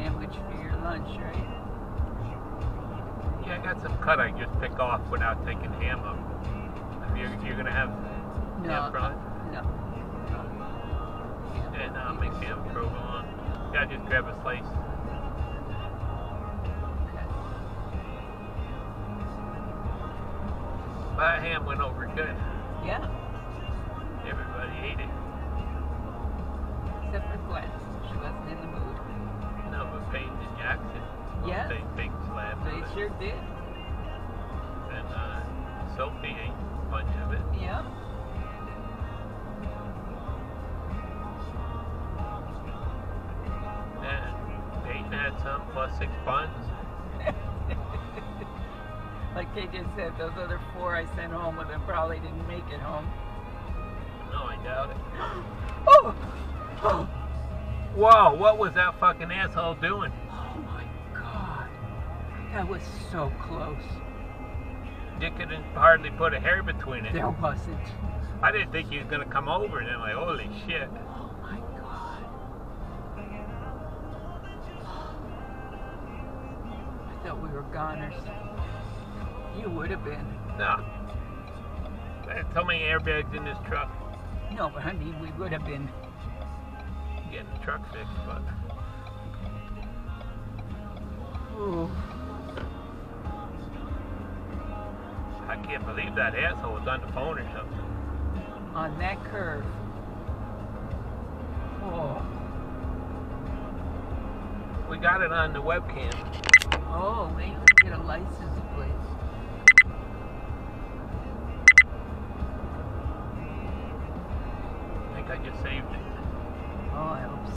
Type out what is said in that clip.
sandwich for your lunch, right? Yeah, I got some cut I just pick off without taking ham up. You're gonna have ham fries? No. And make ham provolone. Yeah, just grab a slice. Okay. That ham went over good. Yeah. Everybody ate it. Except for Gwen. She wasn't in the mood. No, but Peyton and Jackson. Yes. They big slab. They sure did. And Sophie ate a bunch of it. Yeah. And Peyton had some plus 6 buns. Like they just said, those other 4 I sent home with them probably didn't make it home. No, I doubt it. Oh! Oh! Whoa, what was that fucking asshole doing? Oh my God. That was so close. Dick couldn't hardly put a hair between it. There wasn't. I didn't think he was gonna come over, and then like, holy shit. Oh my God. I thought we were goners. You would have been. No. I had so many airbags in this truck. No, but I mean, we would have been. Getting the truck fixed, but... Ooh. I can't believe that asshole was on the phone or something. On that curve. Oh. We got it on the webcam. Oh, maybe we get a license plate. I think I just saved it. Oh, I hope so.